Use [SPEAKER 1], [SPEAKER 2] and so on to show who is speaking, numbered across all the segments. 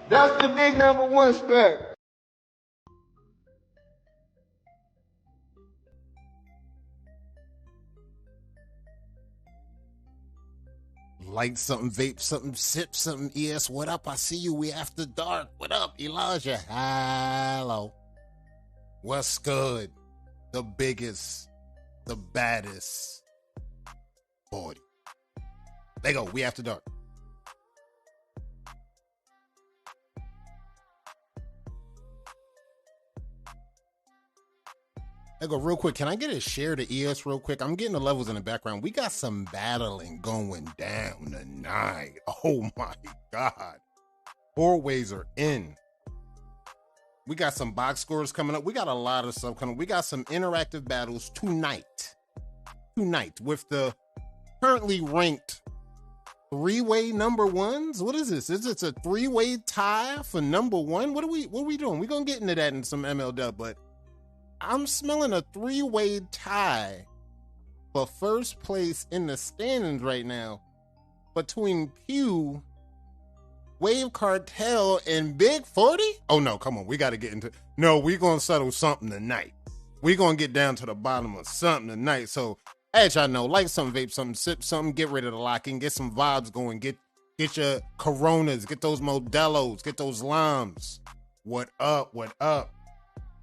[SPEAKER 1] That's the big number one spec.
[SPEAKER 2] Light something, vape something, sip something. ES, what up? I see you. We after dark. What up, Elijah? Hello. What's good? The biggest, the baddest 40. There you go. We after dark. I go real quick. Can I get a share to ES real quick? I'm getting the levels in the background. We got some battling going down tonight. Oh my God. 4 ways are in. We got some box scores coming up. We got a lot of stuff coming. We got some interactive battles tonight. Tonight with the currently ranked 3-way number ones. What is this? Is it a 3-way tie for number one? What are we doing? We're gonna get into that in some MLW, but I'm smelling a 3-way tie for first place in the standings right now between Pew, Wave Cartel, and Big 40. Oh no, come on, we got to get into. No, we're gonna settle something tonight. We're gonna get down to the bottom of something tonight. So as y'all know, like some vape, something, sip something, get ready to lock in, get some vibes going, get your Coronas, get those Modelos, get those Limes. What up? What up?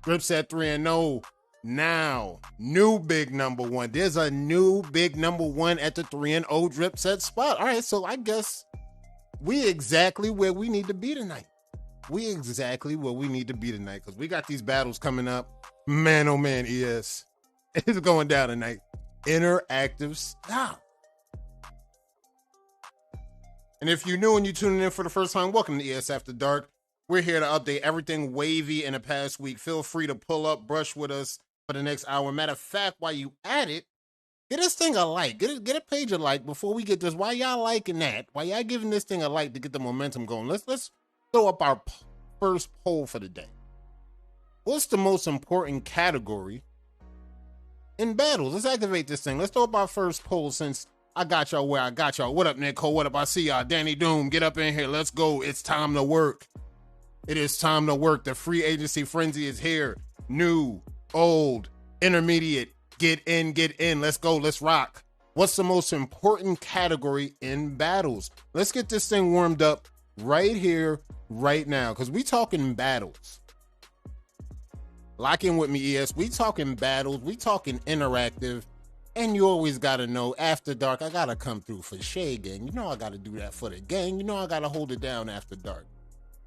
[SPEAKER 2] Grips at 3-0. Now, new big number one. There's a new big number one at the 3-0 drip set spot. All right, so I guess we exactly where we need to be tonight. We exactly where we need to be tonight because we got these battles coming up. Man, oh man, ES. It's going down tonight. Interactive style. And if you're new and you're tuning in for the first time, welcome to ES After Dark. We're here to update everything wavy in the past week. Feel free to pull up, brush with us for the next hour. Matter of fact, while you at it, get this thing a like. Get a page a like before we get this. Why y'all liking that? Why y'all giving this thing a like to get the momentum going? Let's throw up our first poll for the day. What's the most important category in battles? Let's activate this thing. Let's throw up our first poll since I got y'all where I got y'all. What up, Nico? What up? I see y'all. Danny Doom, get up in here. Let's go. It's time to work. It is time to work. The free agency frenzy is here. New, old, intermediate. Get in. Let's go. Let's rock. What's the most important category in battles? Let's get this thing warmed up right here, right now, because we talking battles. Lock in with me, ES. We talking battles. We talking interactive. And you always got to know, after dark, I got to come through for Shay Gang. You know I got to do that for the gang. You know I got to hold it down after dark.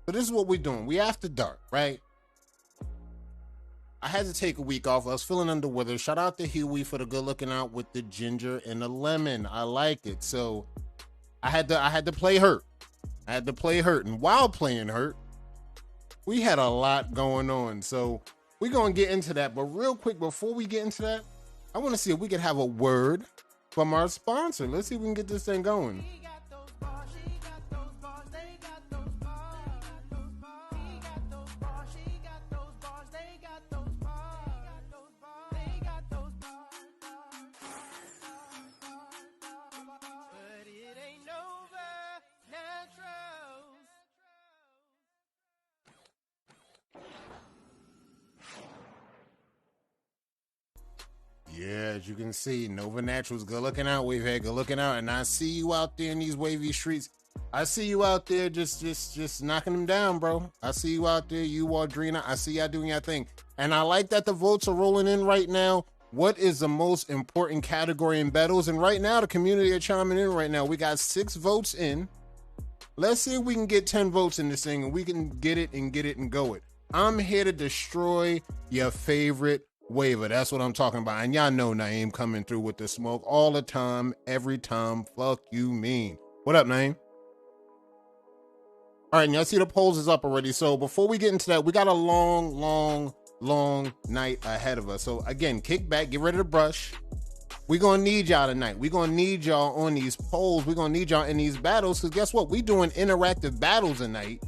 [SPEAKER 2] So this is what we're doing. We after dark, right? I had to take a week off. I was feeling under the weather. Shout out to Huey for the good looking out with the ginger and the lemon. I like it. So I had to play hurt. And while playing hurt, we had a lot going on. So we're going to get into that. But real quick, before we get into that, I want to see if we could have a word from our sponsor. Let's see if we can get this thing going. Yeah, as you can see, Nova Naturals, good looking out. We've had good looking out, and I see you out there in these wavy streets. I see you out there just knocking them down, bro. I see you out there, you Waldrina. I see y'all doing your thing. And I like that the votes are rolling in right now. What is the most important category in battles? And right now, the community are chiming in right now. We got 6 votes in. Let's see if we can get 10 votes in this thing, and we can get it and go it. I'm here to destroy your favorite waiver. That's what I'm talking about. And y'all know Naeem coming through with the smoke all the time, every time. Fuck you mean. What up, Naeem? All right, and y'all see the polls is up already. So before we get into that, we got a long night ahead of us. So again, kick back, get ready to brush. We're going to need y'all tonight. We're going to need y'all on these polls. We're going to need y'all in these battles because guess what? We doing interactive battles tonight.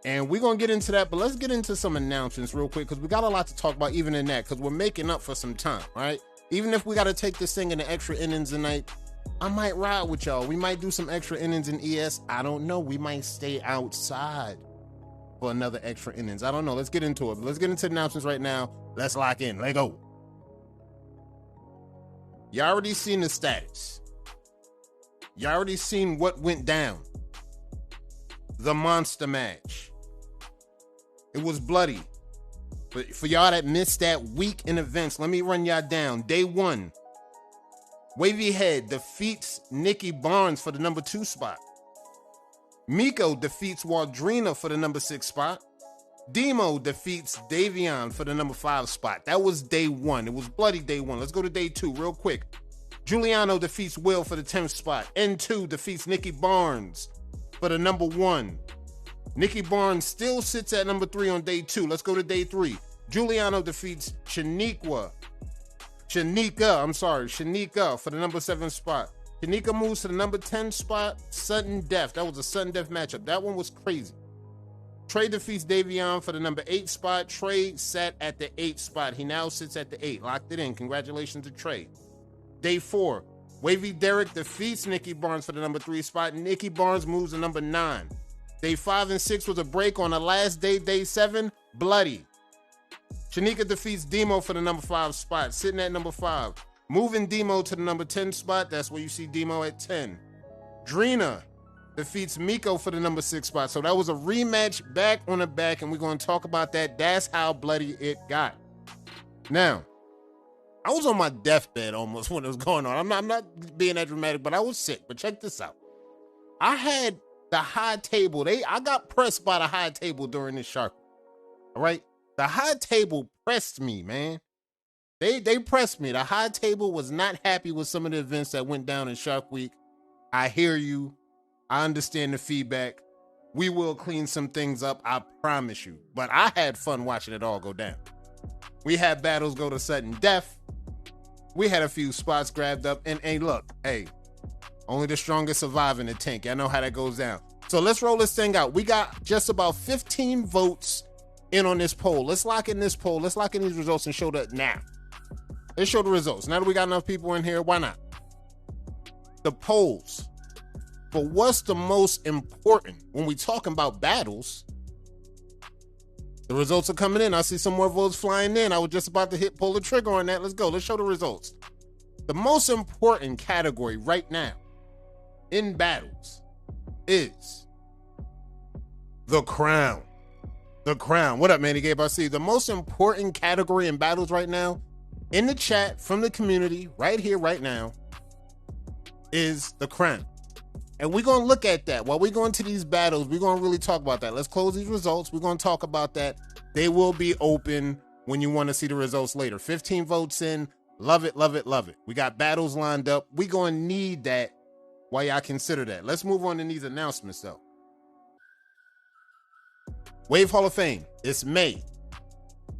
[SPEAKER 2] And we're going to get into that, but let's get into some announcements real quick because we got a lot to talk about even in that because we're making up for some time, right? Even if we got to take this thing into extra innings tonight, I might ride with y'all. We might do some extra innings in ES. I don't know. We might stay outside for another extra innings. I don't know. Let's get into it. Let's get into the announcements right now. Let's lock in. Let go. You already seen the status. You already seen what went down. The monster match. It was bloody. But for y'all that missed that week in events, let me run y'all down. Day 1. Wavy Head defeats Nikki Barnes for the number 2 spot. Miko defeats Waldrina for the number 6 spot. Demo defeats Davion for the number 5 spot. That was day 1. It was bloody day 1. Let's go to day 2 real quick. Giuliano defeats Will for the 10th spot. N2 defeats Nikki Barnes for the number 1. Nikki Barnes still sits at number 3 on day 2. Let's go to day 3. Giuliano defeats Shanika for the number 7 spot. Shanika moves to the number 10 spot. Sudden death. That was a sudden death matchup. That one was crazy. Trey defeats Davion for the number 8 spot. Trey sat at the 8 spot. He now sits at the 8. Locked it in. Congratulations to Trey. Day 4. Wavy Derek defeats Nikki Barnes for the number 3 spot. Nikki Barnes moves to number 9. Day 5 and 6 was a break on the last day. Day 7, bloody. Shanika defeats Demo for the number 5 spot, sitting at number 5. Moving Demo to the number 10 spot. That's where you see Demo at 10. Drina defeats Miko for the number 6 spot. So that was a rematch back on the back, and we're going to talk about that. That's how bloody it got. Now, I was on my deathbed almost when it was going on. I'm not being that dramatic, but I was sick. But check this out. I had the high table. I got pressed by the high table during this Shark Week. All right? The high table pressed me, man. They pressed me. The high table was not happy with some of the events that went down in Shark Week. I hear you. I understand the feedback. We will clean some things up, I promise you. But I had fun watching it all go down. We had battles go to sudden death. We had a few spots grabbed up. And hey, look, only the strongest survive in the tank. I know how that goes down. So let's roll this thing out. We got just about 15 votes in on this poll. Let's lock in this poll. Let's lock in these results and show that now. Let's show the results. Now that we got enough people in here, why not? The polls for what's the most important when we talking about battles. The results are coming in. I see some more votes flying in. I was just about to pull the trigger on that. Let's go. Let's show the results. The most important category right now in battles is the crown. The crown. What up, Manny Gabe? I see the most important category in battles right now in the chat from the community right here, right now is the crown. And we're going to look at that. While we go into these battles, we're going to really talk about that. Let's close these results. We're going to talk about that. They will be open when you want to see the results later. 15 votes in. Love it, love it, love it. We got battles lined up. We're going to need that while y'all consider that. Let's move on to these announcements, though. Wave Hall of Fame. It's May.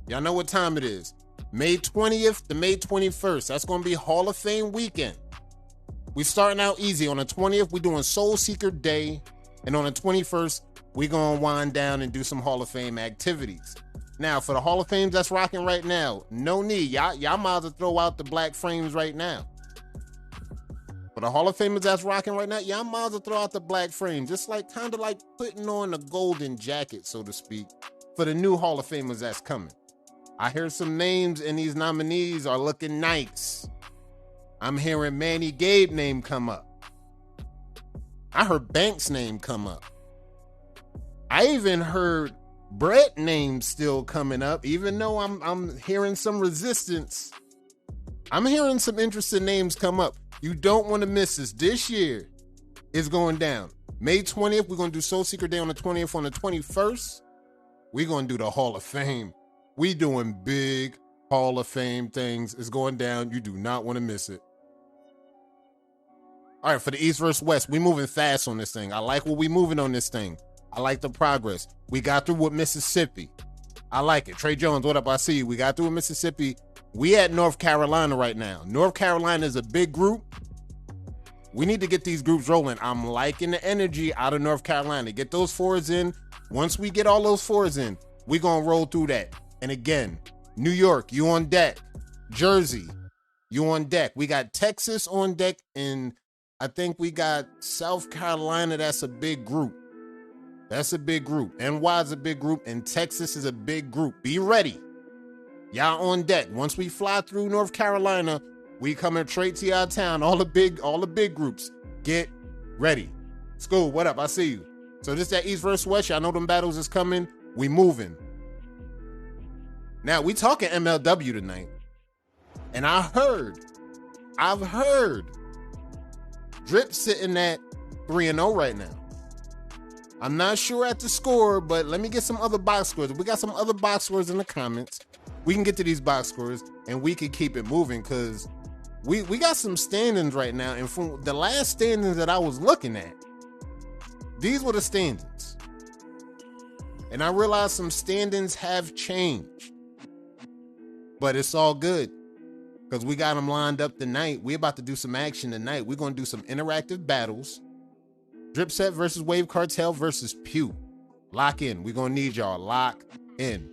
[SPEAKER 2] Y'all know what time it is. May 20th to May 21st. That's going to be Hall of Fame weekend. We starting out easy. On the 20th, we're doing Soul Seeker Day. And on the 21st, we're going to wind down and do some Hall of Fame activities. Now, for the Hall of Fames that's rocking right now, no need. Y'all might as well throw out the black frames right now. For the Hall of Famers that's rocking right now, y'all might as well throw out the black frames. Just like kind of like putting on a golden jacket, so to speak, for the new Hall of Famers that's coming. I hear some names and these nominees are looking nice. I'm hearing Manny Gabe name come up. I heard Banks' name come up. I even heard Brett name still coming up, even though I'm hearing some resistance. I'm hearing some interesting names come up. You don't want to miss this. This year is going down. May 20th, we're going to do Soul Seeker Day on the 20th. On the 21st, we're going to do the Hall of Fame. We doing big Hall of Fame things. It's going down. You do not want to miss it. All right, for the East versus West, we moving fast on this thing. I like what we moving on this thing. I like the progress. We got through with Mississippi. I like it. Trey Jones, what up? I see you. We got through with Mississippi. We at North Carolina right now. North Carolina is a big group. We need to get these groups rolling. I'm liking the energy out of North Carolina. Get those fours in. Once we get all those fours in, we're going to roll through that. And again, New York, you on deck. Jersey, you on deck. We got Texas on deck and I think we got South Carolina. That's a big group. That's a big group. NY is a big group, and Texas is a big group. Be ready. Y'all on deck. Once we fly through North Carolina, we coming straight to y'all town. All the big groups. Get ready. School, what up? I see you. So this that East versus West. Y'all know them battles is coming. We moving. Now we talking MLW tonight. And I've heard Drip sitting at 3-0 right now. I'm not sure at the score, but let me get some other box scores. We got some other box scores in the comments. We can get to these box scores and we can keep it moving because we got some standings right now. And from the last standings that I was looking at, these were the standings. And I realized some standings have changed. But it's all good because we got them lined up tonight. We're about to do some action tonight. We're going to do some interactive battles. Dripset versus Wave Cartel versus Pew. Lock in. We're going to need y'all. Lock in.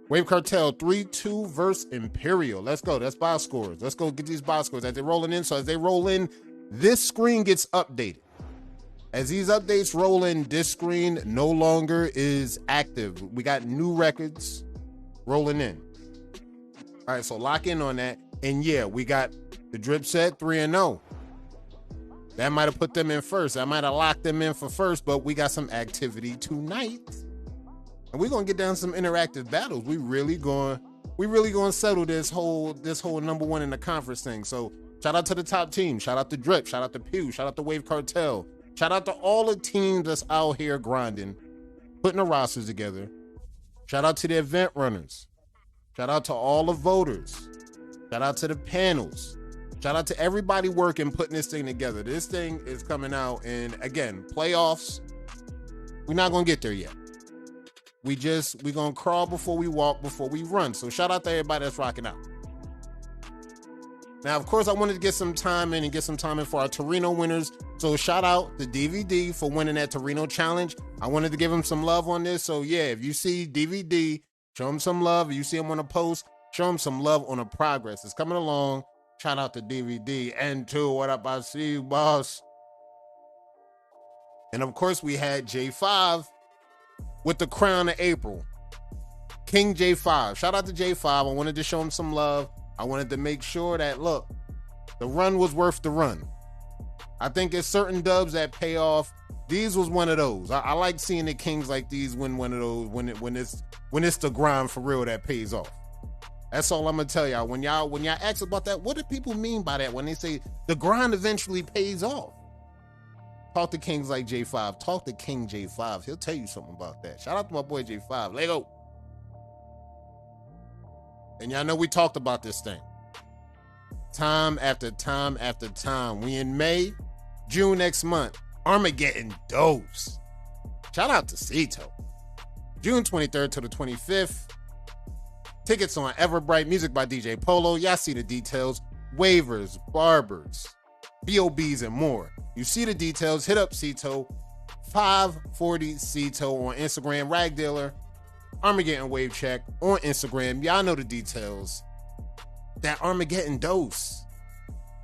[SPEAKER 2] Wave Cartel 3-2 versus Imperial. Let's go. That's box scores. Let's go get these box scores as they're rolling in. So as they roll in, this screen gets updated. As these updates roll in, this screen no longer is active. We got new records rolling in. All right, so lock in on that. And yeah, we got the Dripset 3-0. That might have put them in first. I might have locked them in for first, but we got some activity tonight. And we're gonna get down some interactive battles. We really going to settle this whole number one in the conference thing. So shout out to the top team. Shout out to Drip. Shout out to Pew. Shout out to Wave Cartel. Shout out to all the teams that's out here grinding, putting the rosters together. Shout out to the event runners. Shout out to all the voters. Shout out to the panels. Shout out to everybody working, putting this thing together. This thing is coming out, and again, playoffs, we're not going to get there yet. We're going to crawl before we walk, before we run. So shout out to everybody that's rocking out. Now, of course, I wanted to get some time in for our Torino winners. So shout out to DVD for winning that Torino challenge. I wanted to give him some love on this. So yeah, if you see DVD, show him some love. If you see him on a post, show him some love on the progress. It's coming along. Shout out to DVD. N2, what up? I see you, boss. And of course, we had J5 with the crown of April. King J5. Shout out to J5. I wanted to show him some love. I wanted to make sure that, look, the run was worth the run. I think it's certain dubs that pay off. These was one of those. I like seeing the kings like these win one of those when it's the grind for real that pays off. That's all I'm gonna tell y'all. When y'all ask about that, what do people mean by that when they say the grind eventually pays off? Talk to kings like J5. Talk to King J5. He'll tell you something about that. Shout out to my boy J5. Lego. And y'all know we talked about this thing. Time after time after time. We in May, June next month. Armageddon dose. Shout out to Cito. June 23rd to the 25th. Tickets on Everbright. Music by DJ Polo. Y'all see the details. Waivers, barbers, BOBs, and more. You see the details. Hit up Cito. 540 Cito on Instagram. Rag Dealer. Armageddon Wave Check on Instagram. Y'all know the details. That Armageddon dose.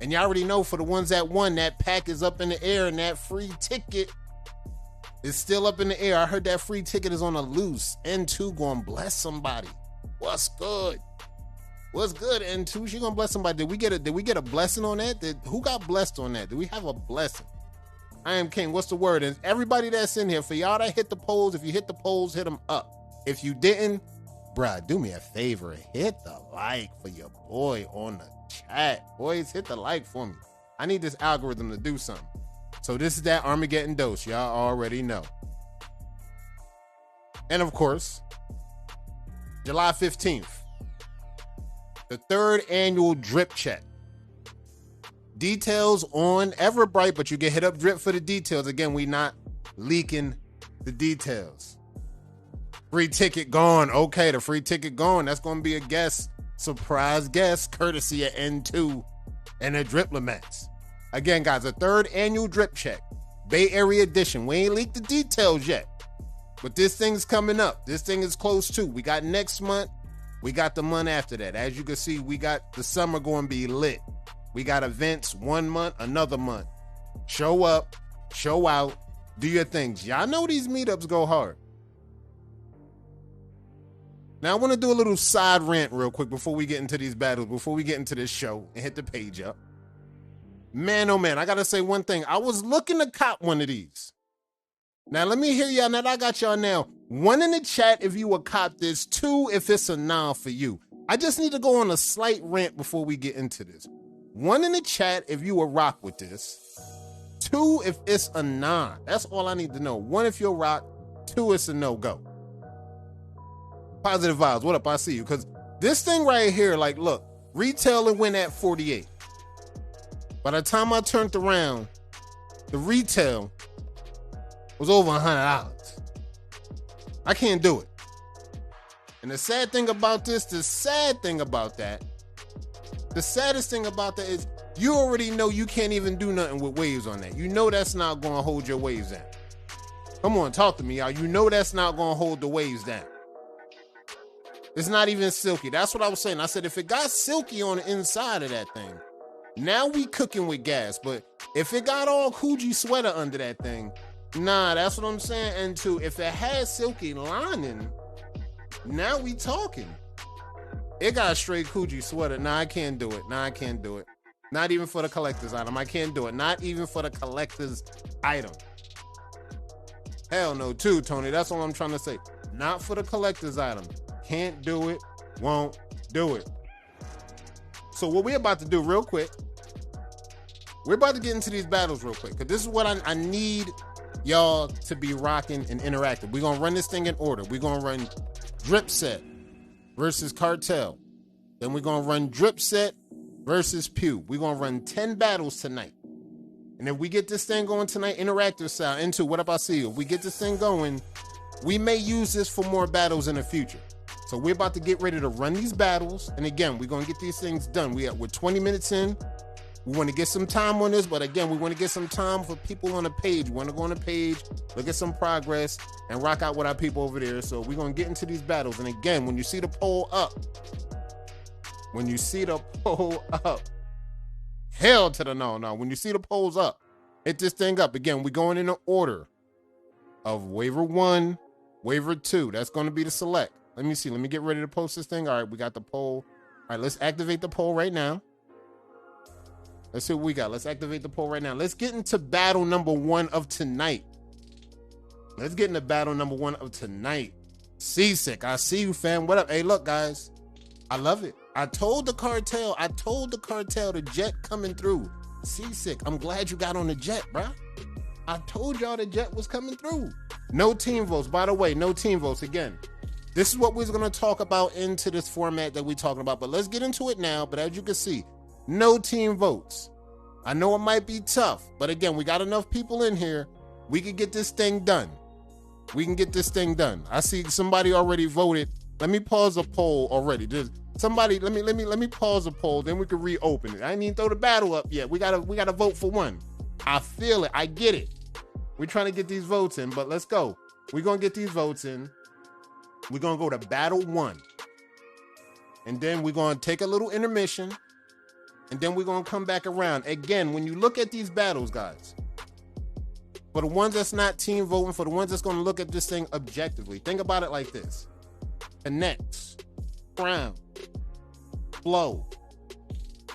[SPEAKER 2] And y'all already know for the ones that won, that pack is up in the air and that free ticket is still up in the air. I heard that free ticket is on a loose. N2 gonna bless somebody. What's good? What's good, N2? She gonna bless somebody. Did we get a blessing on that? Who got blessed on that? Did we have a blessing? I am King. What's the word? And everybody that's in here, for y'all that hit the polls, if you hit the polls, hit them up. If you didn't, bruh, do me a favor. Hit the like for your boy on the chat. Boys, hit the like for me. I need this algorithm to do something. So this is that Armageddon dose. Y'all already know. And of course, July 15th, the 3rd annual Drip Check. Details on Everbright, but you can hit up Drip for the details. Again, we not leaking the details. Free ticket gone. Okay, the free ticket gone. That's going to be a guest, surprise guest, courtesy of N2 and the Driplemats. Again, guys, the 3rd annual Drip Check, Bay Area edition. We ain't leaked the details yet, but this thing's coming up. This thing is close too. We got next month. We got the month after that. As you can see, we got the summer going to be lit. We got events 1 month, another month. Show up, show out, do your things. Y'all know these meetups go hard. Now, I want to do a little side rant real quick before we get into these battles, before we get into this show and hit the page up. Man, oh man, I got to say one thing. I was looking to cop one of these. Now, let me hear y'all. Now that I got y'all now. 1 in the chat if you will cop this. 2 if it's a nah for you. I just need to go on a slight rant before we get into this. 1 in the chat if you will rock with this. 2 if it's a nah. That's all I need to know. 1 if you'll rock. 2 it's a no-go. Positive vibes. What up? I see you. Because this thing right here, like, look, retail it went at 48. By the time I turned around, the retail was over $100. I can't do it. And the sad thing about this, the saddest thing about that is you already know you can't even do nothing with waves on that. You know that's not going to hold your waves down. Come on, talk to me, y'all. You know that's not going to hold the waves down. It's not even silky. That's what I was saying. I said if it got silky on the inside of that thing, now we cooking with gas. But if it got all Coogi sweater under that thing, nah, that's what I'm saying. And 2, if it had silky lining, now we talking. It got a straight Coogi sweater. Nah, I can't do it. Nah, I can't do it. Not even for the collector's item. I can't do it. Not even for the collector's item. Hell no, too, Tony. That's all I'm trying to say. Not for the collector's item. Can't do it. Won't do it. So what we're about to do real quick, we're about to get into these battles real quick. Because this is what I need y'all to be rocking and interactive. We're going to run this thing in order. We're going to run Drip Set versus Cartel. Then we're going to run Drip Set versus Pew. We're going to run 10 battles tonight. And if we get this thing going tonight, interactive style, into what up I see, if we get this thing going, we may use this for more battles in the future. So we're about to get ready to run these battles. And again, we're going to get these things done. We're 20 minutes in. We want to get some time on this, but again, we want to get some time for people on the page. We want to go on the page, look at some progress, and rock out with our people over there. So we're going to get into these battles. And again, when you see the poll up, hell to the no. When you see the polls up, hit this thing up. Again, we're going in the order of waiver 1, waiver 2. That's going to be the select. Let me see. Let me get ready to post this thing. All right, we got the poll. All right, let's activate the poll right now. Let's see what we got. Let's activate the poll right now. Let's get into battle number 1 of tonight. Seasick, I see you, fam. What up? Hey, look, guys. I love it. I told the cartel, the jet coming through. Seasick, I'm glad you got on the jet, bruh. I told y'all the jet was coming through. No team votes. By the way, no team votes. Again, this is what we're going to talk about into this format that we're talking about. But let's get into it now. But as you can see, no team votes. I know it might be tough. But again, we got enough people in here. We can get this thing done. I see somebody already voted. Let me pause the poll already. Somebody, let me pause the poll. Then we can reopen it. I didn't even throw the battle up yet. We gotta vote for one. I feel it. I get it. We're trying to get these votes in, but let's go. We're going to get these votes in. We're going to go to battle 1. And then we're going to take a little intermission. And then we're going to come back around. Again, when you look at these battles, guys, for the ones that's not team voting, for the ones that's going to look at this thing objectively, think about it like this. Connects, crown, flow,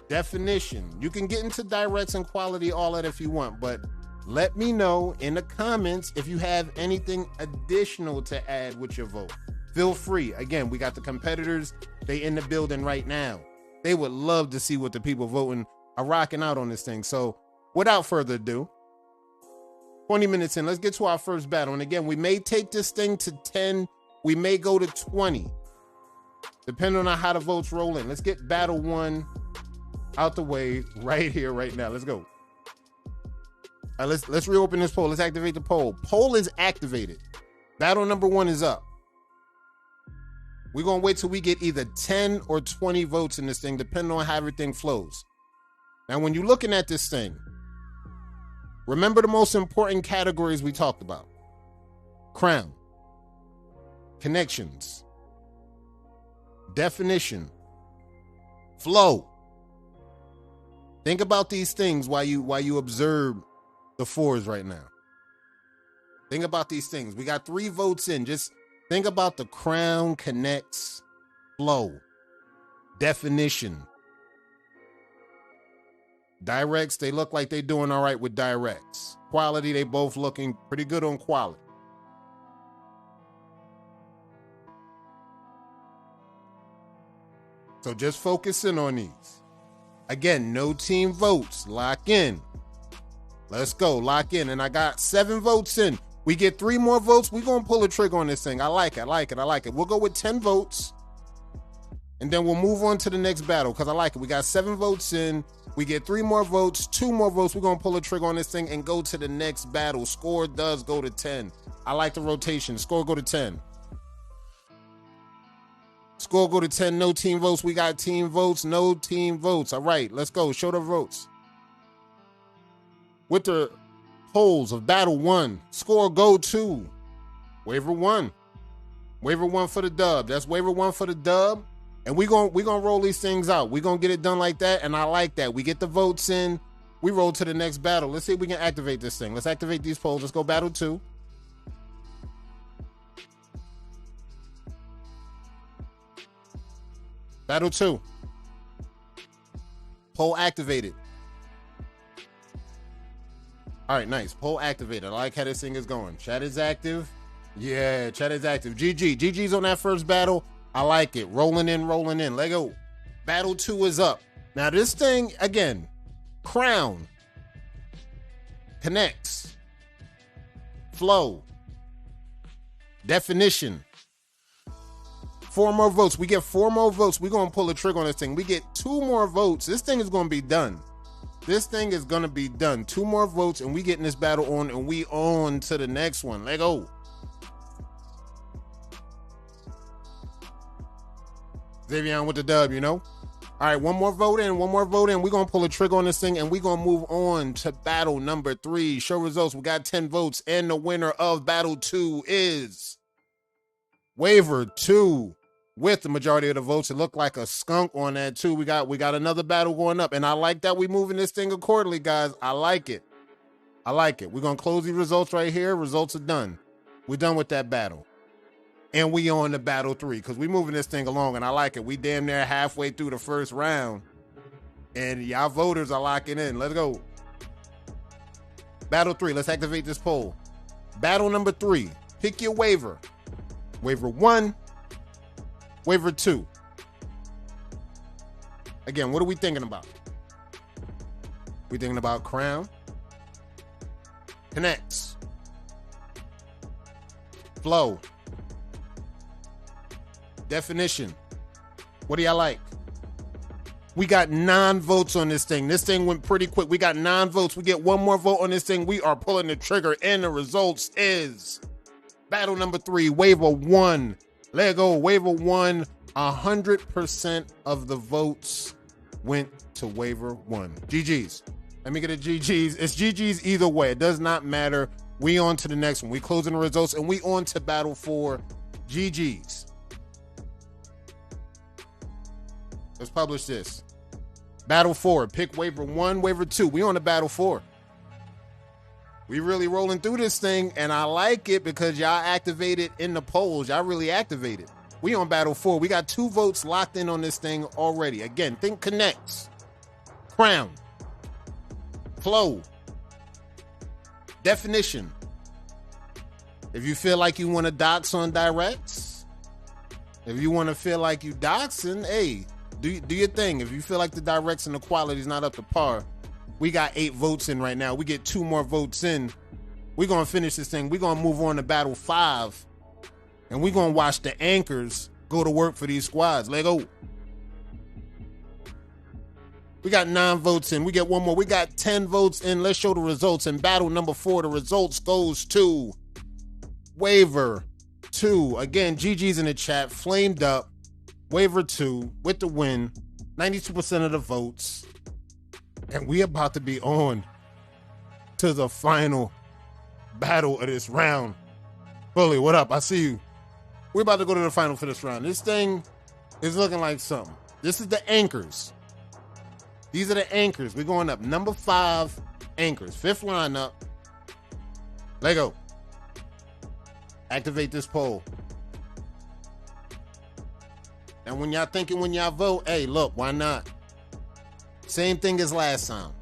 [SPEAKER 2] definition. You can get into directs and quality, all that if you want, but let me know in the comments if you have anything additional to add with your vote. Feel free. Again, we got the competitors. They in the building right now. They would love to see what the people voting are rocking out on this thing. So without further ado, 20 minutes in, let's get to our first battle. And again, we may take this thing to 10. We may go to 20, depending on how the votes roll in. Let's get battle 1 out the way right here, right now. Let's go. All right, let's reopen this poll. Let's activate the poll. Poll is activated. Battle number 1 is up. We're going to wait till we get either 10 or 20 votes in this thing, depending on how everything flows. Now, when you're looking at this thing, remember the most important categories we talked about. Crown, connections, definition, flow. Think about these things while you observe the fours right now. Think about these things. We got 3 votes in. Just think about the crown, connects, flow, definition. Directs, they look like they're doing all right with directs. Quality, they both looking pretty good on quality. So just focusing on these. Again, no team votes. Lock in. Let's go. Lock in. And I got 7 votes in. We get 3 more votes. We're going to pull a trigger on this thing. I like it. We'll go with 10 votes. And then we'll move on to the next battle because I like it. We got 7 votes in. We get 3 more votes, 2 more votes. We're going to pull a trigger on this thing and go to the next battle. Score does go to 10. I like the rotation. Score go to 10. Score go to 10. No team votes. We got team votes. No team votes. All right, let's go. Show the votes. With the polls of battle 1, score go to waiver 1. Waiver 1 for the dub. That's waiver 1 for the dub. And we're gonna roll these things out. We're going to get it done like that, and I like that. We get the votes in. We roll to the next battle. Let's see if we can activate this thing. Let's activate these polls. Let's go battle 2. Battle 2. Poll activated. All right, nice. Poll activated. I like how this thing is going. Chat is active. Yeah, chat is active. GG's on that first battle. I like it. Rolling in. Let go. Battle 2 is up. Now this thing, again, crown, connects, flow, definition. 4 more votes. We get 4 more votes. We're going to pull the trigger on this thing. We get 2 more votes. This thing is going to be done. 2 more votes, and we getting this battle on, and we on to the next one. Let go. Xavier with the dub, you know? All right, one more vote in. We're going to pull a trigger on this thing, and we're going to move on to battle number 3. Show results. We got 10 votes, and the winner of battle 2 is waiver 2 with the majority of the votes. It looked like a skunk on that, too. We got another battle going up, and I like that we moving this thing accordingly, guys. I like it. We're going to close these results right here. Results are done. We're done with that battle. And we on to battle 3 because we moving this thing along, and I like it. We damn near halfway through the first round, and y'all voters are locking in. Let's go. Battle 3. Let's activate this poll. Battle number 3. Pick your waiver. Waiver 1. Waiver 2. Again, what are we thinking about? We thinking about crown, connects, flow, definition. What do y'all like? We got 9 votes on this thing. This thing went pretty quick. We got 9 votes. We get 1 more vote on this thing. We are pulling the trigger, and the results is battle number 3, waiver 1. Let go. Waiver 1. 100% of the votes went to waiver 1. GG's. Let me get a GG's. It's GG's either way. It does not matter. We on to the next one. We closing the results, and we on to battle 4. GG's. Let's publish this. Battle 4. Pick waiver 1, waiver 2. We on to battle 4. We really rolling through this thing, and I like it because y'all activated in the polls. Y'all really activated. We on battle 4. We got 2 votes locked in on this thing already. Again, think connects, crown, flow, definition. If you feel like you want to dox on directs, if you want to feel like you doxing, hey, do your thing. If you feel like the directs and the quality is not up to par, we got 8 votes in right now. We get 2 more votes in. We're going to finish this thing. We're going to move on to battle 5. And we're going to watch the anchors go to work for these squads. Let go. We got 9 votes in. We get 1 more. We got 10 votes in. Let's show the results. In battle number 4, the results goes to waiver 2. Again, GG's in the chat. Flamed up. Waiver 2 with the win. 92% of the votes. And we about to be on to the final battle of this round. Bully, what up? I see you. We're about to go to the final for this round. This thing is looking like something. This is the anchors. These are the anchors. We're going up. Number 5 anchors. 5th lineup. Lego. Activate this poll. And when y'all thinking when y'all vote, hey, look, why not? Same thing as last time.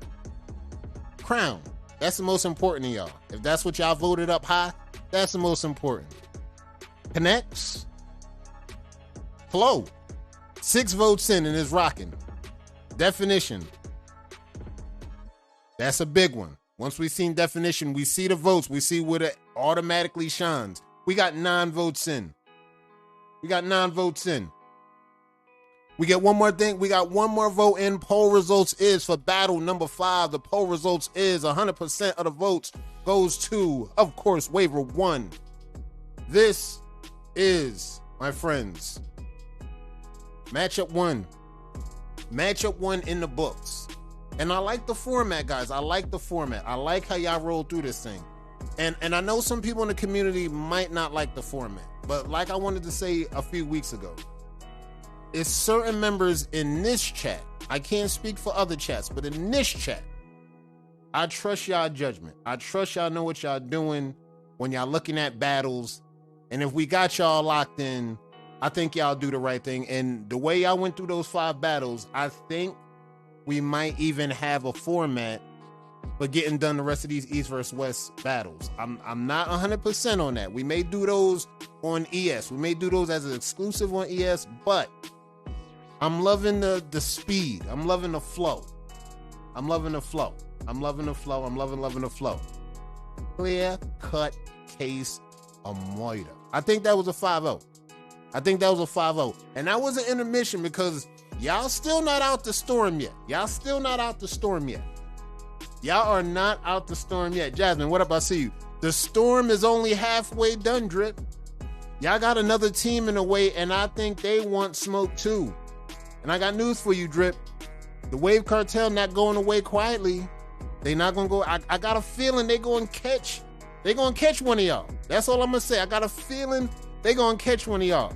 [SPEAKER 2] Crown. That's the most important to y'all. If that's what y'all voted up high, that's the most important. Connects. Flow. 6 votes in and is rocking. Definition. That's a big one. Once we seen definition, we see the votes. We see what it automatically shines. We got 9 votes in. We got 9 votes in. We get one more thing. We got one more vote in. Poll results is for battle number 5. The poll results is 100% of the votes goes to, of course, waiver 1. This is, my friends, matchup 1. Matchup 1 in the books. And I like the format, guys. I like the format. I like how y'all roll through this thing. And I know some people in the community might not like the format. But like I wanted to say a few weeks ago, it's certain members in this chat. I can't speak for other chats, but in this chat, I trust y'all judgment. I trust y'all know what y'all doing when y'all looking at battles. And if we got y'all locked in, I think y'all do the right thing. And the way y'all went through those 5 battles, I think we might even have a format for getting done the rest of these East versus West battles. I'm not 100% on that. We may do those on ES. We may do those as an exclusive on ES, but I'm loving the speed. I'm loving the flow. I'm loving the flow. I'm loving the flow. I'm loving the flow. Clear cut case of murder. I think that was a 5-0. I think that was a 5-0. And that was an intermission because y'all still not out the storm yet. Y'all still not out the storm yet. Y'all are not out the storm yet. Jasmine, what up? I see you. The storm is only halfway done, Drip. Y'all got another team in the way, and I think they want smoke too. And I got news for you, Drip. The Wave Cartel not going away quietly. They not gonna go. I got a feeling they gonna catch one of y'all. That's all I'm gonna say. I got a feeling they gonna catch one of y'all.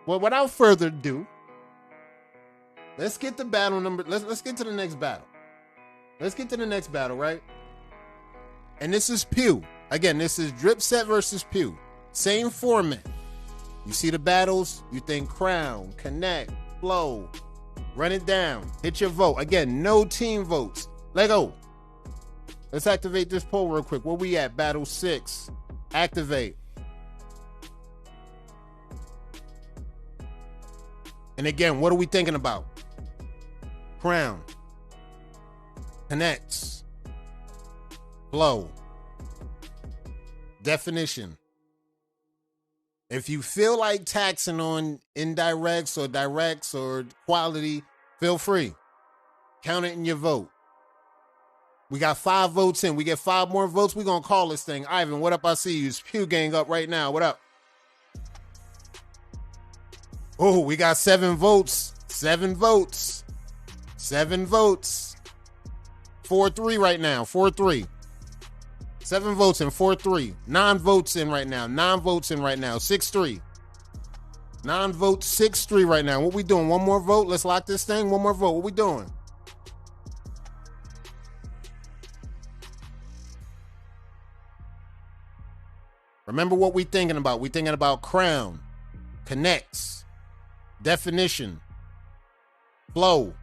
[SPEAKER 2] Well, without further ado, let's get the battle number. Let's get to the next battle. Let's get to the next battle, right? And this is Pew. Again, this is Drip Set versus Pew. Same format. You see the battles, you think Crown, Connect, Flow, run it down, hit your vote. Again, no team votes. Let go. Let's activate this poll real quick. Where we at? Battle 6. Activate. And again, what are we thinking about? Crown, Connects, Flow, Definition. If you feel like taxing on indirects or directs or quality, feel free. Count it in your vote. We got 5 votes in. We get 5 more votes. We're going to call this thing. Ivan, what up? I see you. It's Pew Gang up right now. What up? Oh, we got 7 votes. 7 votes. 7 votes. 4-3 right now. 4-3. 7 votes in, 4-3. 9 votes in right now. 9 votes in right now. 6-3. 9 votes, 6-3 right now. What we doing? One more vote? Let's lock this thing. One more vote. What we doing? Remember what we thinking about. We thinking about Crown, Connects, Definition, Flow.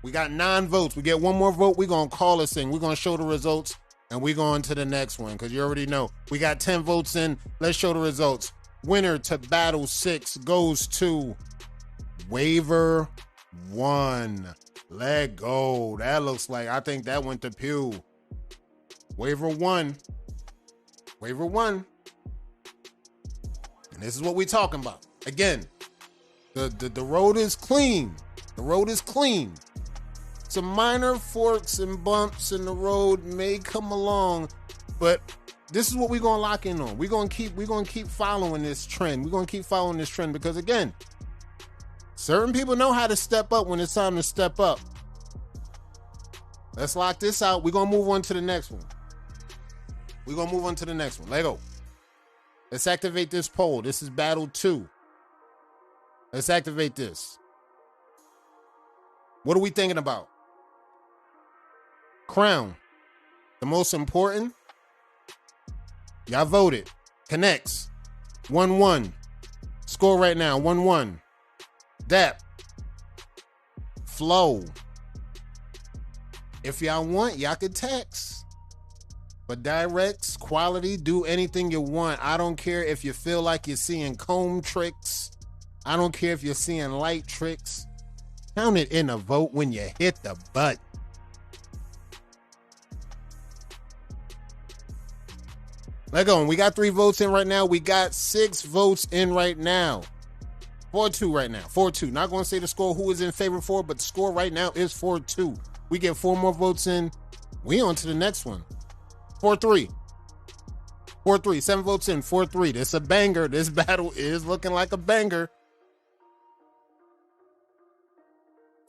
[SPEAKER 2] We got 9 votes. We get one more vote. We're going to call this thing. We're going to show the results. And we're going to the next one because you already know. We got 10 votes in. Let's show the results. Winner to battle 6 goes to waiver 1. Let go. That looks like, I think that went to Pew. Waiver 1. Waiver 1. And this is what we're talking about. Again, the road is clean. The road is clean. Some minor forks and bumps in the road may come along, but this is what we're gonna lock in on. We're gonna keep following this trend. We're gonna keep following this trend because again, certain people know how to step up when it's time to step up. Let's lock this out. We're gonna move on to the next one. We're gonna move on to the next one. Let go. Let's activate this poll. This is battle 2. Let's activate this. What are we thinking about? Crown. The most important. Y'all voted. Connects. 1-1. Score right now. 1-1. Dap. Flow. If y'all want, y'all could text. But directs, quality, do anything you want. I don't care if you feel like you're seeing comb tricks. I don't care if you're seeing light tricks. Count it in a vote when you hit the button. Let go. We got 3 votes in right now. We got 6 votes in right now. 4-2 right now. 4-2. Not going to say the score who is in favor for, but the score right now is 4-2. We get 4 more votes in. We on to the next one. 4-3. 4-3. 7 votes in. 4-3. This is a banger. This battle is looking like a banger.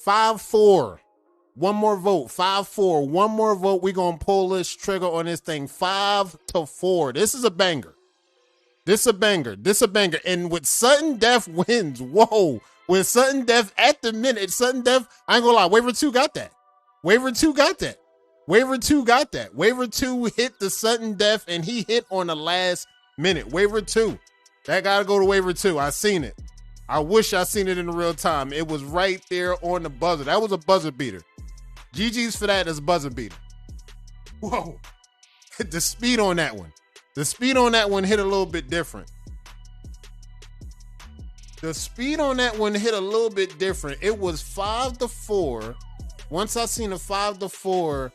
[SPEAKER 2] 5-4. One more vote. 5-4. One more vote. We're going to pull this trigger on this thing. 5-4. This is a banger. This is a banger. This is a banger. And with sudden death wins. Whoa. With sudden death at the minute. Sudden death. I ain't going to lie. Waiver 2 got that. Waiver 2 got that. Waiver 2 got that. Waiver 2 hit the sudden death and he hit on the last minute. Waiver 2. That got to go to waiver 2. I seen it. I wish I seen it in real time. It was right there on the buzzer. That was a buzzer beater. GG's for that as a buzzer beater. Whoa. The speed on that one. The speed on that one hit a little bit different. The speed on that one hit a little bit different. It was 5-4. Once I seen a 5-4,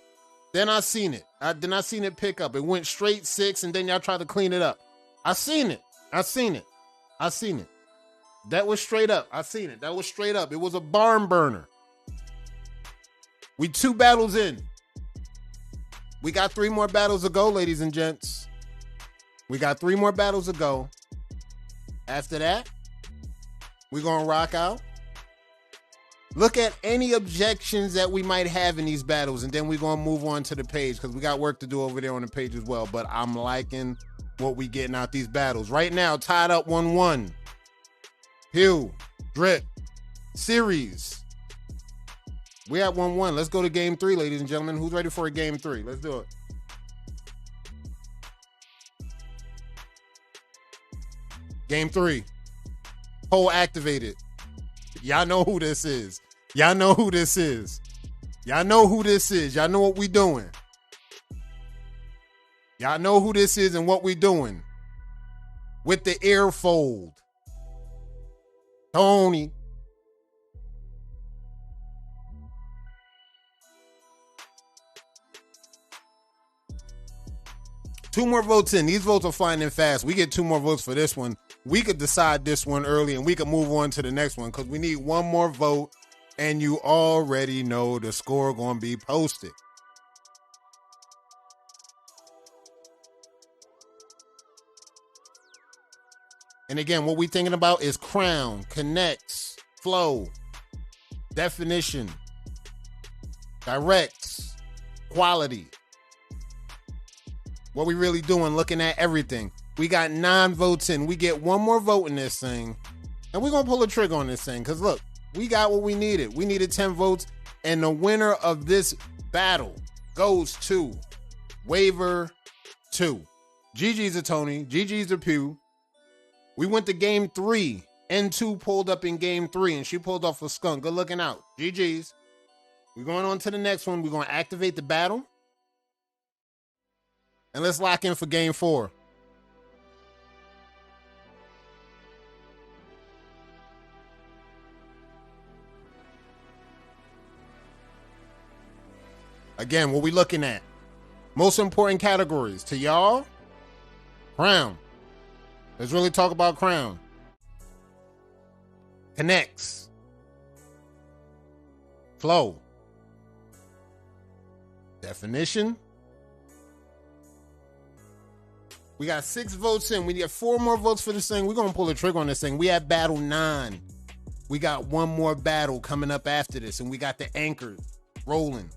[SPEAKER 2] then I seen it. Then I seen it pick up. It went straight 6, and then y'all tried to clean it up. I seen it. I seen it. I seen it. That was straight up. I seen it. That was straight up. It was a barn burner. We 2 battles in. We got 3 more battles to go, ladies and gents. We got 3 more battles to go. After that, we're going to rock out. Look at any objections that we might have in these battles, and then we're going to move on to the page because we got work to do over there on the page as well. But I'm liking what we getting out these battles. Right now, tied up 1-1. Hill, Drip, Series. We at 1-1. Let's go to game 3, ladies and gentlemen. Who's ready for a game 3? Let's do it. Game 3. Poll activated. Y'all know who this is. Y'all know who this is. Y'all know who this is. Y'all know what we doing. Y'all know who this is and what we doing. With the earfold. Tony. Two more votes in. These votes are flying in fast. We get 2 more votes for this one. We could decide this one early and we could move on to the next one because we need 1 more vote and you already know the score going to be posted. And again, what we thinking about is crown, connects, flow, definition, directs, quality. What we really doing, looking at everything. We got 9 votes in. We get 1 more vote in this thing. And we're going to pull a trigger on this thing. Because look, we got what we needed. We needed 10 votes. And the winner of this battle goes to waiver 2. GG's to Tony. GG's to Pew. We went to game 3. N2 pulled up in game 3. And she pulled off a skunk. Good looking out. GG's. We're going on to the next one. We're going to activate the battle. And let's lock in for game 4. Again, what we looking at? Most important categories to y'all. Crown. Let's really talk about crown. Connects. Flow. Definition. We got 6 votes in. We get 4 more votes for this thing. We're going to pull the trigger on this thing. We at battle 9. We got 1 more battle coming up after this. And we got the anchors rolling.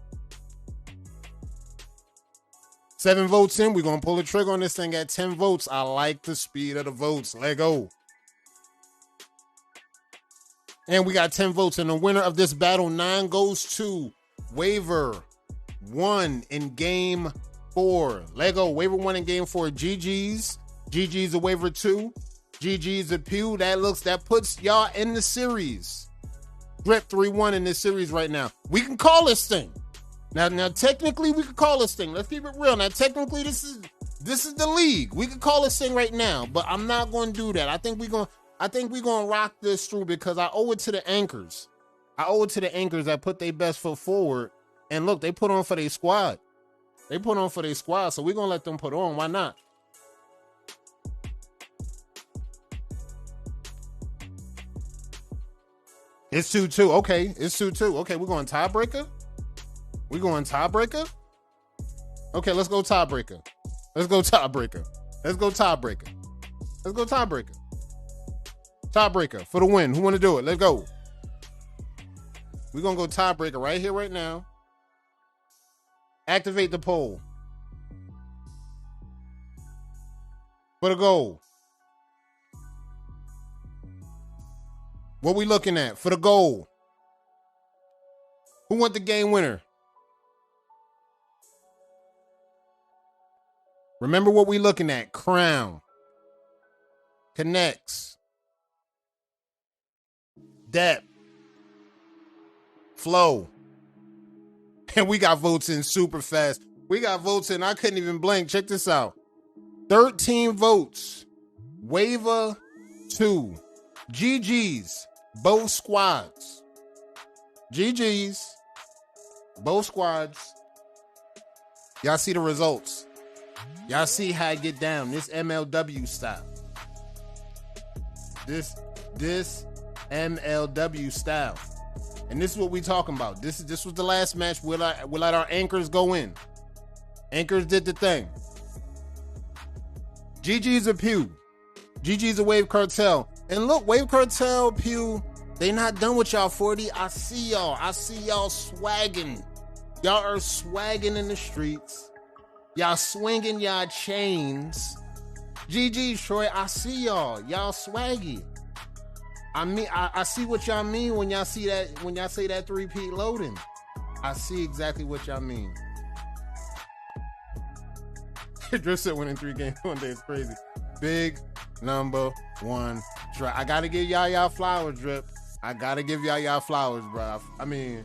[SPEAKER 2] 7 votes in. We're going to pull the trigger on this thing at 10 votes. I like the speed of the votes. Let go. And we got 10 votes. And the winner of this battle 9 goes to Waiver 1 in game 4. Lego, Waiver 1 in game 4. GG's. GG's a Waiver 2. GG's a Pew. That puts y'all in the series. Drip 3-1 in this series right now. We can call this thing. Now technically we could call this thing. Let's keep it real. Now technically this is the league. We could call this thing right now, but I'm not going to do that. I think we're going to rock this through because I owe it to the anchors. I owe it to the anchors that put their best foot forward. And look, they put on for their squad. So we're going to let them put on. Why not? It's 2-2. Okay, it's 2-2. Okay, we're going tiebreaker? Okay, let's go tiebreaker. Tiebreaker for the win. Who want to do it? Let's go. We're going to go tiebreaker right here, right now. Activate the poll. For the goal. What we looking at? For the goal. Who want the game winner? Remember what we looking at. Crown. Connects. Depth. Flow. And we got votes in super fast. We got votes in. I couldn't even blink. Check this out. 13 votes. Waiver 2. GG's. Both squads. GG's. Both squads. Y'all see the results. Y'all see how I get down. This MLW style. This MLW style. And this is what we talking about. This was the last match. We'll let our anchors go in. Anchors did the thing. GG's a Pew. GG's a Wave Cartel. And look, Wave Cartel, Pew, they not done with y'all 40. I see y'all swagging. Y'all are swagging in the streets. Y'all swinging y'all chains. GG, Troy, I see y'all. Y'all swaggy. I mean, I see what y'all mean when y'all see that, when y'all say that 3-peat loading. I see exactly what y'all mean. Drip said winning 3 games one day is crazy. Big number 1 try. I gotta give y'all flowers, Drip. I gotta give y'all flowers, bro. I mean,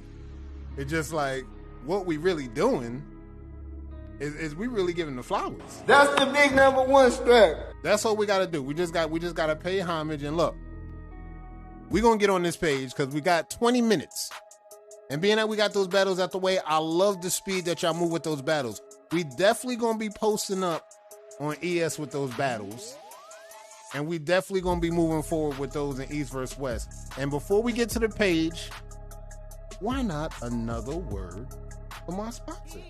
[SPEAKER 2] it's just like what we really doing is we really giving the flowers.
[SPEAKER 1] That's the big number 1 strap.
[SPEAKER 2] That's what we gotta do. We just gotta pay homage. And look, we're gonna get on this page because we got 20 minutes. And being that we got those battles out the way, I love the speed that y'all move with those battles. We definitely gonna be posting up on ES with those battles. And we definitely gonna be moving forward with those in East versus West. And before we get to the page, why not another word from our sponsor?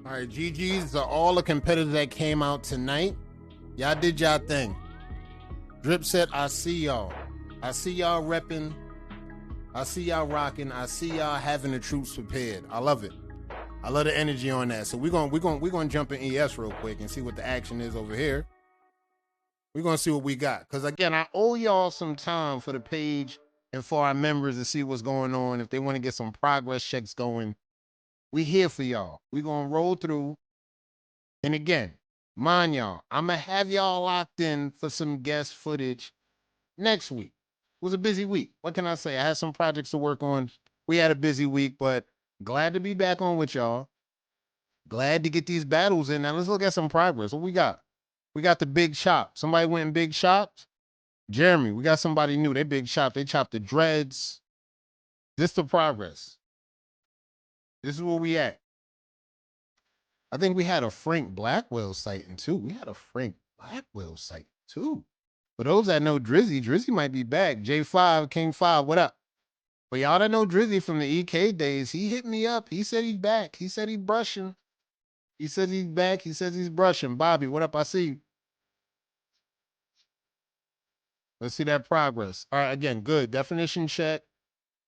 [SPEAKER 2] All right, GG's are all the competitors that came out tonight. Y'all did y'all thing. Drip said, I see y'all. I see y'all repping. I see y'all rocking. I see y'all having the troops prepared. I love it. I love the energy on that. So we're gonna jump in ES real quick and see what the action is over here. We're gonna see what we got. Because again, I owe y'all some time for the page and for our members to see what's going on. If they want to get some progress checks going, we here for y'all. We're gonna roll through. And again, mind y'all, I'm gonna have y'all locked in for some guest footage next week. It was a busy week. What can I say? I had some projects to work on. We had a busy week, but glad to be back on with y'all. Glad to get these battles in. Now let's look at some progress. What we got? We got the big chop. Somebody went in big chops. Jeremy, we got somebody new. They big chop. They chopped the dreads. This the progress. This is where we at. I think we had a Frank Blackwell sighting too. For those that know Drizzy might be back. J5, King 5, what up? For y'all that know Drizzy from the EK days, he hit me up. He said he's back. He said he's brushing. He says he's back. He says he's brushing. Bobby, what up? I see you. Let's see that progress. All right, again, good. Definition check.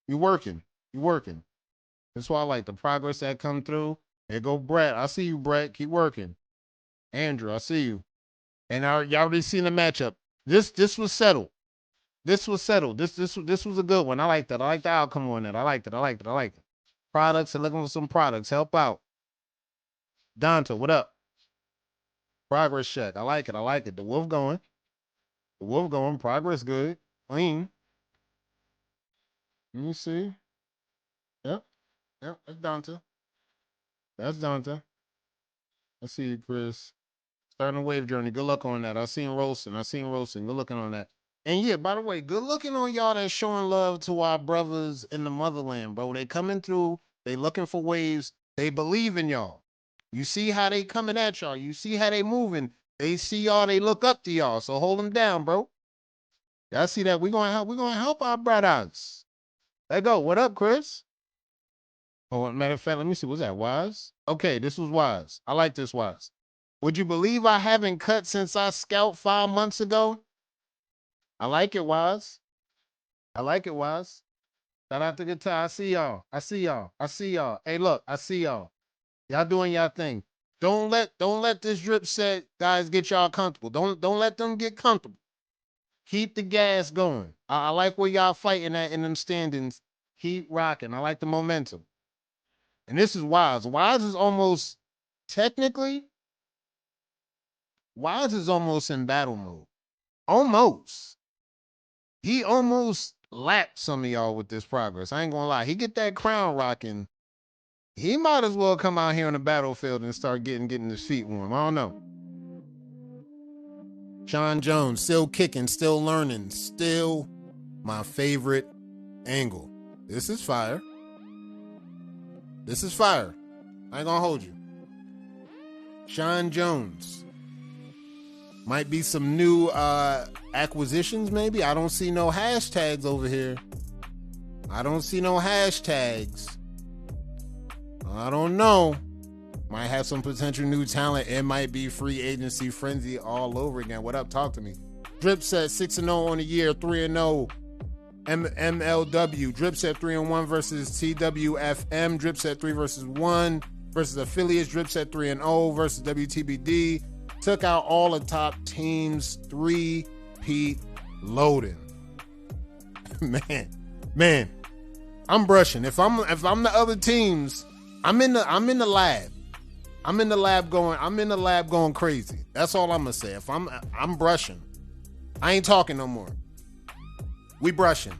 [SPEAKER 2] You working. You working. That's why I like the progress that come through. There go Brett. I see you, Brett. Keep working. Andrew, I see you. And y'all already seen the matchup. This was settled. This was settled. This was a good one. I like that. I like the outcome on that. I liked it. I liked it. I liked it. Products and looking for some products. Help out. Donta, what up? Progress check. I like it. I like it. The wolf going. The wolf going. Progress good. Clean. Let me see. Yep. Yep. That's Donta. That's Donta. I see you, Chris. Starting a wave journey. Good luck on that. I seen Rolston. I seen Rolston. Good looking on that. And yeah, by the way, good looking on y'all that's showing love to our brothers in the motherland, bro. They coming through. They looking for waves. They believe in y'all. You see how they coming at y'all. You see how they moving. They see y'all. They look up to y'all. So hold them down, bro. Y'all see that? We gonna help. We gonna help our brothers. Let go. What up, Chris? Oh, matter of fact, let me see. Was that Wise? Okay, this was Wise. I like this Wise. Would you believe I haven't cut since I scout 5 months ago? I like it, Wise. I like it, Wise. Shout out to Guitar. I see y'all. I see y'all. I see y'all. Hey, look, I see y'all. Y'all doing y'all thing. Don't let this drip set guys get y'all comfortable. Don't let them get comfortable. Keep the gas going. I like where y'all fighting at in them standings. Keep rocking. I like the momentum. And this is Wise. Wise is almost technically. Wise is almost in battle mode. Almost. He almost lapped some of y'all with this progress. I ain't gonna lie. He get that crown rocking. He might as well come out here on the battlefield and start getting his feet warm. I don't know. Sean Jones, still kicking, still learning, still my favorite angle. This is fire. This is fire. I ain't gonna hold you. Sean Jones. Might be some new acquisitions, maybe. I don't see no hashtags over here. I don't see no hashtags. I don't know. Might have some potential new talent. It might be free agency frenzy all over again. What up? Talk to me. Dripset 6-0 on the year, 3-0 MLW. Dripset 3-1 versus TWFM. Dripset 3 versus 1 versus affiliates. Dripset 3-0 versus WTBD. Took out all the top teams. 3-peat loading. Man. I'm brushing. If I'm the other teams, I'm in the lab. I'm in the lab going crazy. That's all I'm gonna say. If I'm brushing. I ain't talking no more. We brushing.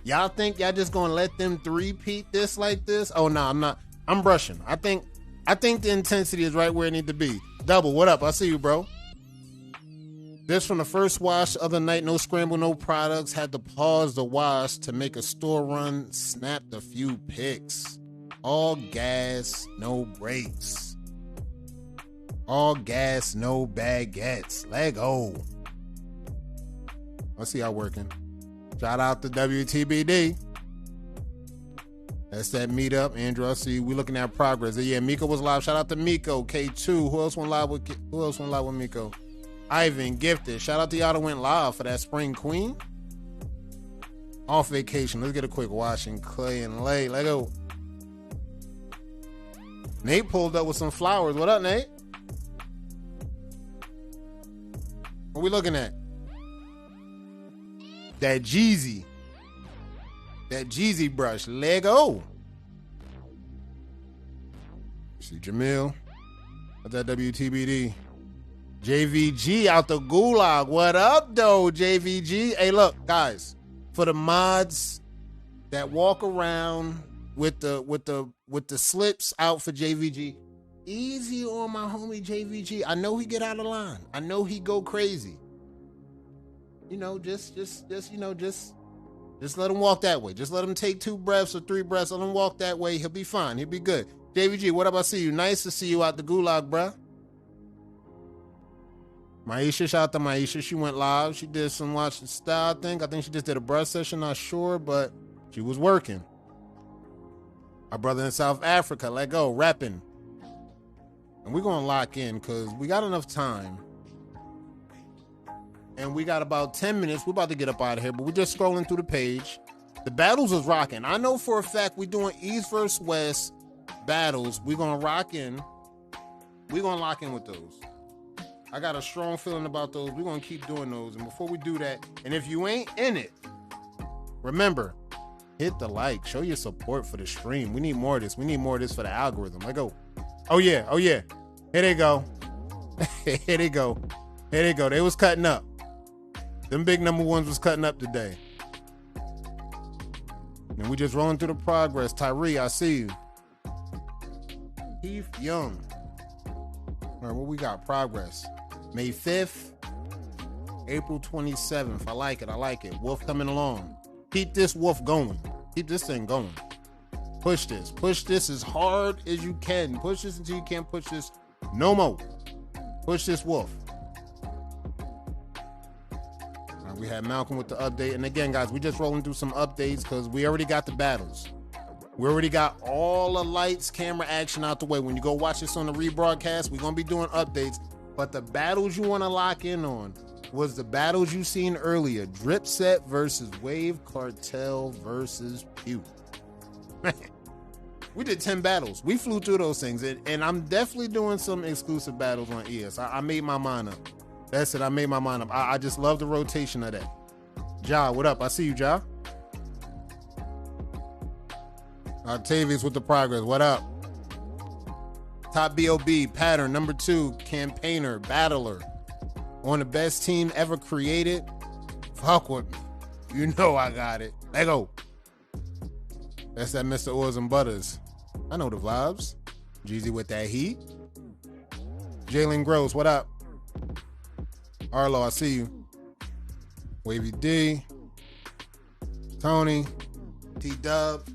[SPEAKER 2] Y'all think y'all just gonna let them 3-peat this like this? Oh no, I'm not. I'm brushing. I think the intensity is right where it need to be. Double, what up? I see you, bro. This from the first wash the other night. No scramble, no products. Had to pause the wash to make a store run. Snapped a few pics. All gas, no brakes. All gas, no baguettes. Let go. I see y'all working. Shout out to WTBD. That's that meetup. Andrew, I see we looking at progress. Yeah, Miko was live. Shout out to Miko. K2. Who else went live with Miko? Ivan, Gifted. Shout out to y'all that went live for that Spring Queen. Off vacation. Let's get a quick wash and Clay and Lay. Let go. Nate pulled up with some flowers. What up, Nate? What we looking at? That Jeezy. That Jeezy brush. Lego. See Jamil. What's that WTBD? JVG out the gulag. What up, though, JVG? Hey, look, guys. For the mods that walk around with the slips out for JVG, easy on my homie JVG. I know he get out of line. I know he go crazy. You know, just let him walk that way. Just let him take 2 breaths or 3 breaths. Let him walk that way. He'll be fine. He'll be good. JVG, what up? I see you. Nice to see you out the gulag, bruh. Maisha, shout out to Maisha. She went live. She did some watching style, I think. I think she just did a brush session. Not sure, but she was working. Our brother in South Africa, let go, rapping. And we're going to lock in because we got enough time. And we got about 10 minutes. We're about to get up out of here, but we're just scrolling through the page. The battles is rocking. I know for a fact we're doing East versus West battles. We're going to rock in. We're going to lock in with those. I got a strong feeling about those. We're going to keep doing those. And before we do that, and if you ain't in it, remember, hit the like. Show your support for the stream. We need more of this. We need more of this for the algorithm. Let go. Oh, yeah. Oh, yeah. Here they go. Here they go. Here they go. They was cutting up. Them big number ones was cutting up today. And we just rolling through the progress. Tyree, I see you. Heath Young. All right, what we got? Progress. May 5th, April 27th. I like it. I like it. Wolf coming along. Keep this wolf going. Keep this thing going. Push this. Push this as hard as you can. Push this until you can't push this no more. Push this wolf. All right, we had Malcolm with the update. And again, guys, we just rolling through some updates because we already got the battles. We already got all the lights, camera action out the way. When you go watch this on the rebroadcast, we're going to be doing updates. But the battles you want to lock in on was the battles you seen earlier. Drip Set versus Wave Cartel versus Pew. Man, we did 10 battles. We flew through those things. And I'm definitely doing some exclusive battles on ES. I made my mind up. That's it. I made my mind up. I just love the rotation of that. Ja, what up? I see you, Ja. Octavius with the progress. What up? Top B.O.B. Pattern. Number 2. Campaigner. Battler. On the best team ever created. Fuck with me. You know I got it. Let go. That's that Mr. Oils and Butters. I know the vibes. Jeezy with that heat. Jalen Gross, what up? Arlo, I see you. Wavy D. Tony. T-Dub.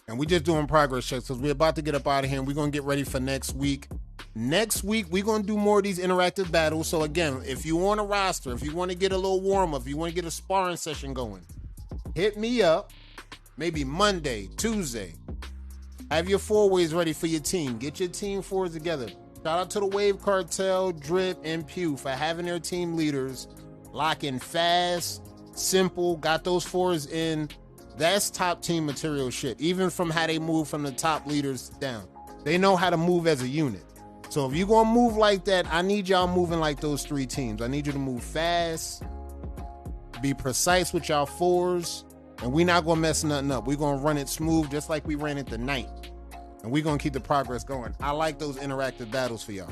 [SPEAKER 2] And we just doing progress checks because we're about to get up out of here and we're going to get ready for next week. Next week, we're going to do more of these interactive battles. So again, if you want a roster, if you want to get a little warm-up, if you want to get a sparring session going, hit me up. Maybe Monday, Tuesday. Have your four-ways ready for your team. Get your team fours together. Shout out to the Wave Cartel, Drip, and Pew for having their team leaders locking fast, simple, got those fours in. That's top team material shit. Even from how they move from the top leaders down. They know how to move as a unit. So if you're going to move like that, I need y'all moving like those 3 teams. I need you to move fast, be precise with y'all fours, and we're not going to mess nothing up. We're going to run it smooth just like we ran it tonight. And we're going to keep the progress going. I like those interactive battles for y'all.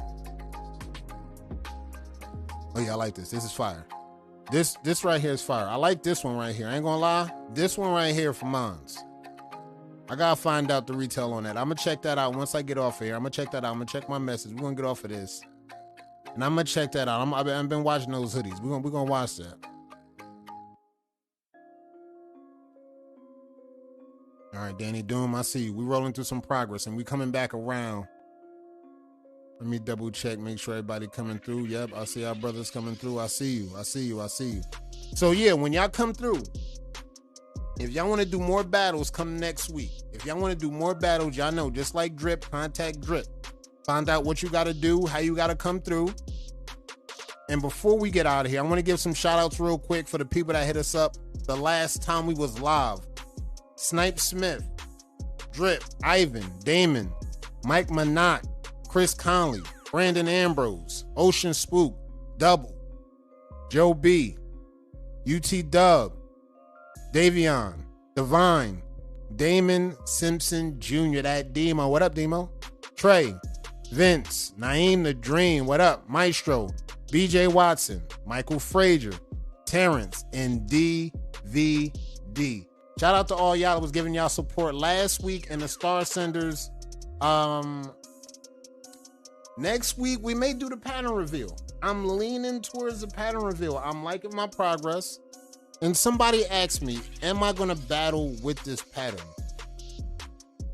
[SPEAKER 2] Oh yeah, I like this. This is fire. This right here is fire. I like this one right here. I ain't going to lie. This one right here for mines. I got to find out the retail on that. I'm going to check that out once I get off of here. I'm going to check that out. I'm going to check my message. We're going to get off of this. And I'm going to check that out. I've been watching those hoodies. We're going to watch that. All right, Danny Doom, I see you. We rolling through some progress, and we coming back around. Let me double check, make sure everybody coming through. Yep, I see our brothers coming through. I see you. I see you. I see you. So, yeah, when y'all come through, if y'all want to do more battles, come next week. If y'all want to do more battles, y'all know, just like Drip, contact Drip. Find out what you got to do, how you got to come through. And before we get out of here, I want to give some shout-outs real quick for the people that hit us up the last time we was live. Snipe Smith, Drip, Ivan, Damon, Mike Manat, Chris Conley, Brandon Ambrose, Ocean Spook, Double, Joe B, UT Dub, Davion, Divine, Damon Simpson Jr., that Demo. What up, Demo? Trey, Vince, Naeem the Dream. What up? Maestro, BJ Watson, Michael Frazier, Terrence, and DVD. Shout out to all y'all that was giving y'all support last week and the Star Senders. Next week, we may do the pattern reveal. I'm leaning towards the pattern reveal. I'm liking my progress. And somebody asked me, am I going to battle with this pattern?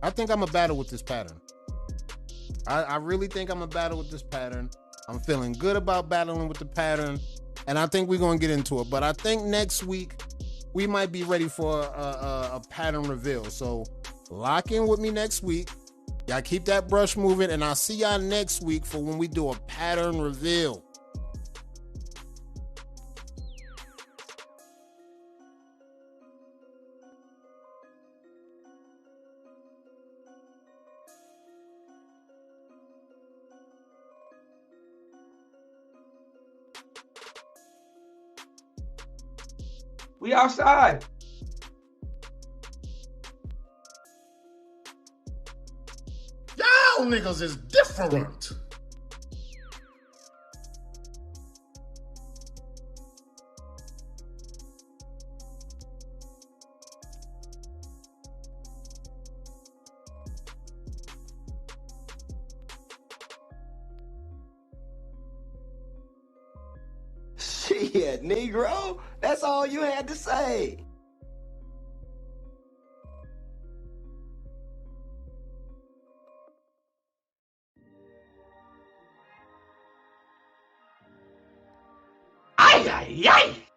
[SPEAKER 2] I think I'm going to battle with this pattern. I really think I'm going to battle with this pattern. I'm feeling good about battling with the pattern. And I think we're going to get into it. But I think next week, we might be ready for a pattern reveal. So lock in with me next week. Y'all keep that brush moving, and I'll see y'all next week for when we do a pattern reveal.
[SPEAKER 3] We outside.
[SPEAKER 4] Y'all niggas is different.
[SPEAKER 5] Shit, Negro, that's all you had to say.
[SPEAKER 3] Ay, ay, ay.